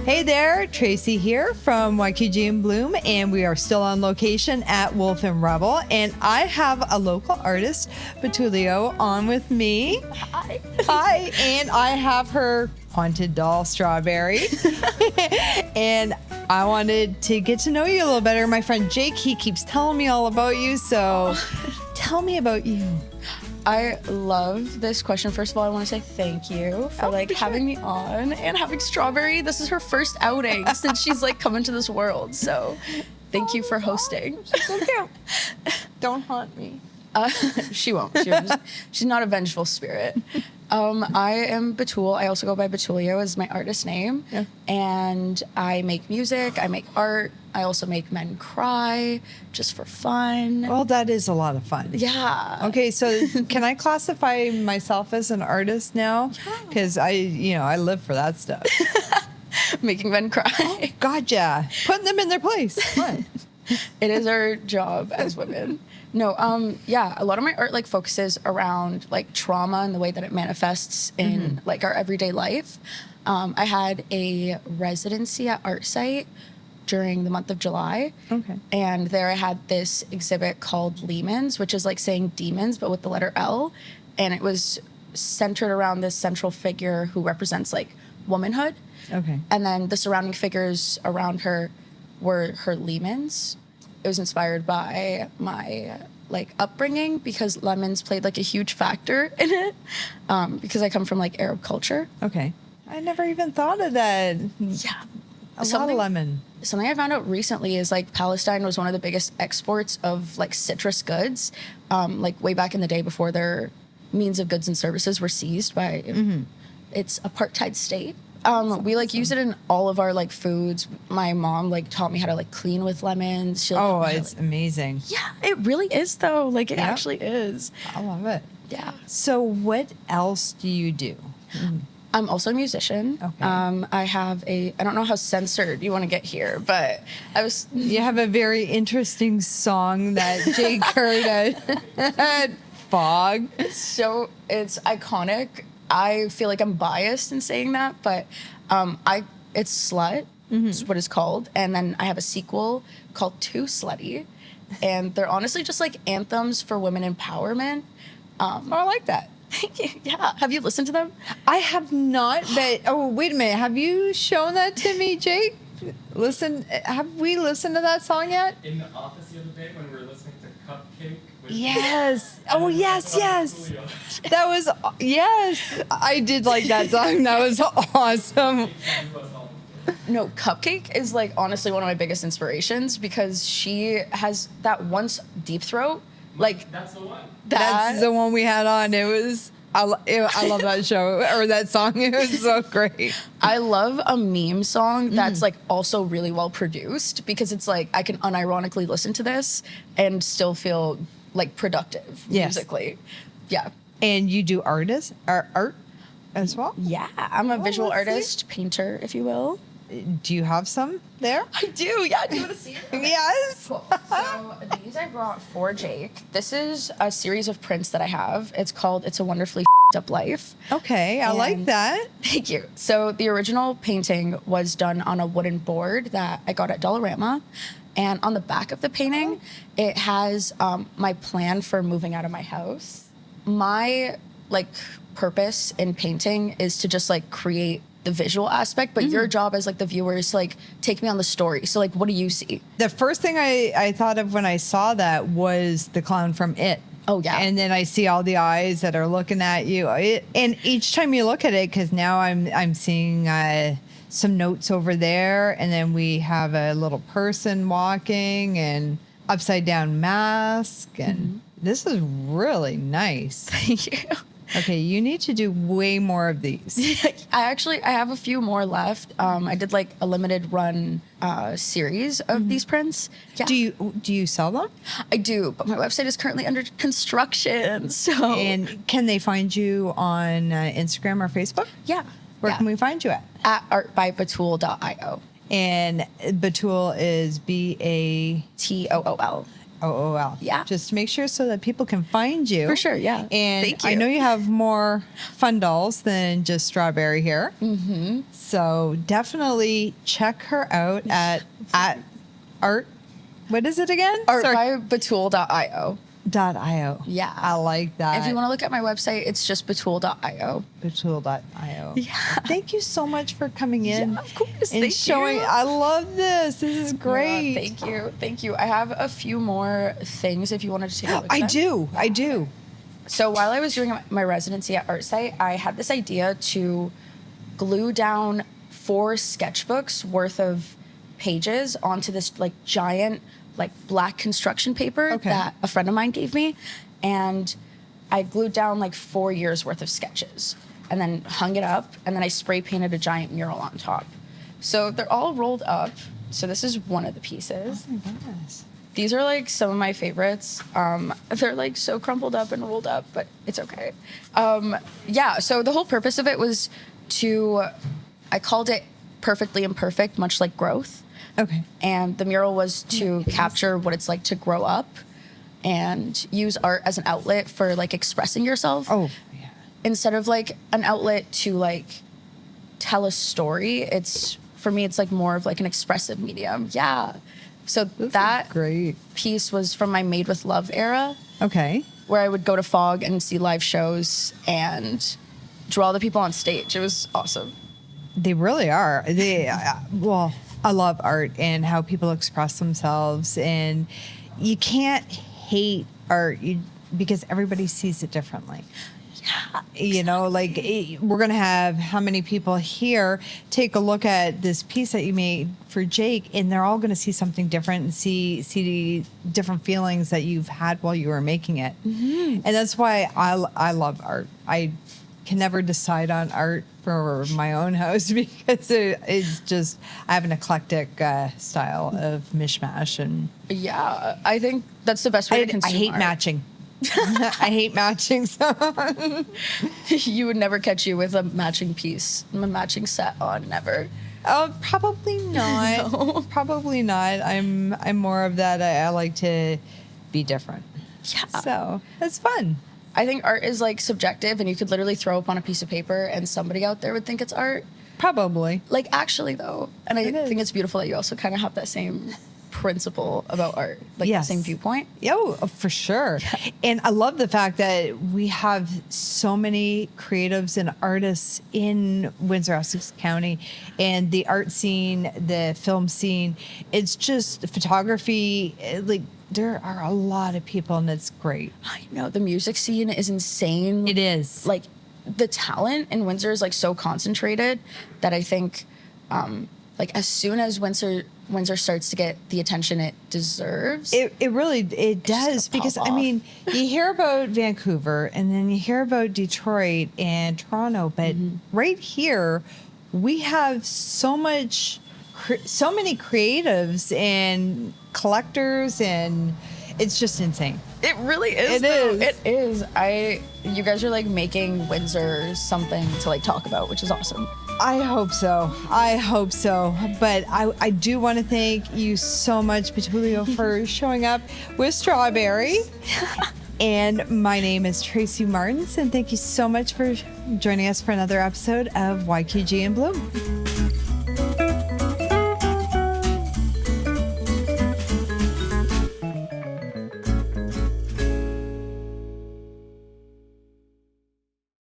Hey there, Tracy here from YQG in Bloom, and we are still on location at Wolf and Rebel, and I have a local artist, Batoolio, on with me. Hi, and I have her haunted doll, Strawberry, and I wanted to get to know you a little better. My friend Jake, he keeps telling me all about you, so tell me about you. I love this question. First of all, I want to say thank you for having me on and having Strawberry. This is her first outing since she's come into this world. So thank you for hosting. She's so cute. Don't haunt me. She won't. She's not a vengeful spirit. I am Batool. I also go by Batoolio as my artist name. Yeah. And I make music. I make art. I also make men cry just for fun. Well, that is a lot of fun. Yeah. Okay, so can I classify myself as an artist now? Because I live for that stuff. Making men cry. Oh, gotcha. Putting them in their place. Fun. It is our job as women. No, a lot of my art focuses around trauma and the way that it manifests in our everyday life. I had a residency at ArtSite during the month of July. Okay. And there I had this exhibit called Lemons, which is saying demons, but with the letter L. And it was centered around this central figure who represents womanhood. Okay. And then the surrounding figures around her were her lemons. It was inspired by my upbringing because lemons played a huge factor in it because I come from Arab culture. Okay. I never even thought of that. Yeah. A lot of lemon. Something I found out recently is Palestine was one of the biggest exports of citrus goods way back in the day before their means of goods and services were seized by its apartheid state. We use it in all of our foods. My mom taught me how to clean with lemons. It's amazing. Yeah, it really is though. It actually is. I love it. Yeah. So what else do you do? I'm also a musician. Okay. I have I don't know how censored you want to get here, but You have a very interesting song that Jake heard at Fog. So it's iconic. I feel I'm biased in saying that, but it's Slut. Is what it's called. And then I have a sequel called Too Slutty. And they're honestly just anthems for women empowerment. I like that. Yeah. Have you listened to them? I have not, but wait a minute. Have you shown that to me, Jake? Have we listened to that song yet? In the office the other day when we were listening to Cupcake. Yes. Oh, yes. That was, yes. I did like that song. That was awesome. No, Cupcake is honestly one of my biggest inspirations because she has that once deep throat. That's the one. That's the one we had on. It was, I love that show or that song. It was so great. I love a meme song that's also really well produced because it's I can unironically listen to this and still feel productive musically. Yeah. And you do art as well? Yeah. I'm a visual artist, painter, if you will. Do you have some there? I do. Yeah. Do you want to see it? Okay. Yes. Cool. So these I brought for Jake. This is a series of prints that I have. It's called It's a Wonderfully Up Life. Okay. I like that. Thank you. So the original painting was done on a wooden board that I got at Dollarama. And on the back of the painting, it has my plan for moving out of my house. My purpose in painting is to just create the visual aspect, but your job as the viewer is to take me on the story. So what do you see? The first thing I thought of when I saw that was the clown from It. Oh yeah. And then I see all the eyes that are looking at you. And each time you look at it, because now I'm seeing some notes over there, and then we have a little person walking and upside down mask, and this is really nice. Thank you. Okay, you need to do way more of these. I have a few more left. I did a limited run series of these prints. Yeah. Do you sell them? I do, but my website is currently under construction. So And can they find you on Instagram or Facebook? Yeah. Where can we find you at? At artbybatool.io. And Batool is BATOOL. OOL. Yeah. Just to make sure so that people can find you. For sure, yeah. And Thank I you. know you have more fun dolls than just Strawberry here. Mm-hmm. So definitely check her out at art. What is it again? Art by Batool.io. .io. Yeah. I like that. If you want to look at my website, it's just Batool.io. Batool.io. Yeah. Thank you so much for coming in. Yeah, of course. And Thank showing. you. I love this. This is great. Yeah, thank you. Thank you. I have a few more things if you wanted to take a look at I them. do. I do. So while I was doing my residency at ArtSite, I had this idea to glue down 4 sketchbooks worth of pages onto this like giant like black construction paper Okay. that a friend of mine gave me, and I glued down like 4 years worth of sketches and then hung it up, and then I spray painted a giant mural on top. So they're all rolled up. So this is one of the pieces. Oh my goodness. These are like some of my favorites. They're like so crumpled up and rolled up, but it's okay. Yeah, so the whole purpose of it was I called it Perfectly Imperfect, much like growth. Okay. And the mural was to capture what it's like to grow up and use art as an outlet for like expressing yourself. Oh, yeah. Instead of like an outlet to like tell a story, for me, it's like more of like an expressive medium. Yeah. So that Great. piece was from my Made with Love era, Okay. where I would go to Fog and see live shows and draw the people on stage. It was awesome. They really are. Well, I love art and how people express themselves, and you can't hate art because everybody sees it differently. Yeah. You know, like we're going to have how many people here take a look at this piece that you made for Jake, and they're all going to see something different and see different feelings that you've had while you were making it. Mm-hmm. And that's why I love art. I can never decide on art for my own house because it's just, I have an eclectic style of mishmash, and Yeah. I think that's the best way to I consume hate art. matching. I hate matching. So You would never catch you with a matching piece, a matching set on, never. oh, probably not. No. Probably not. I'm more of that. I like to be different. Yeah. So it's fun. I think art is like subjective, and you could literally throw up on a piece of paper and somebody out there would think it's art. Probably. Like actually though. And I It is. think it's beautiful that you also kind of have that same principle about art, like Yes. the same viewpoint. Oh, for sure. And I love the fact that we have so many creatives and artists in Windsor, Essex County, and the art scene, the film scene. It's just photography. Like there are a lot of people, and it's great. I know the music scene is insane. It is. Like the talent in Windsor is like so concentrated that I think like as soon as Windsor starts to get the attention it deserves. It really does, gonna because pop I off. mean, you hear about Vancouver and then you hear about Detroit and Toronto, but right here we have so many creatives and collectors, and it's just insane. It really is. It though. is. It is. You guys are like making Windsor something to like talk about, which is awesome. I hope so. But I do want to thank you so much, Batoolio, for showing up with Strawberry. And my name is Tracy Martins, and thank you so much for joining us for another episode of YQG in Bloom.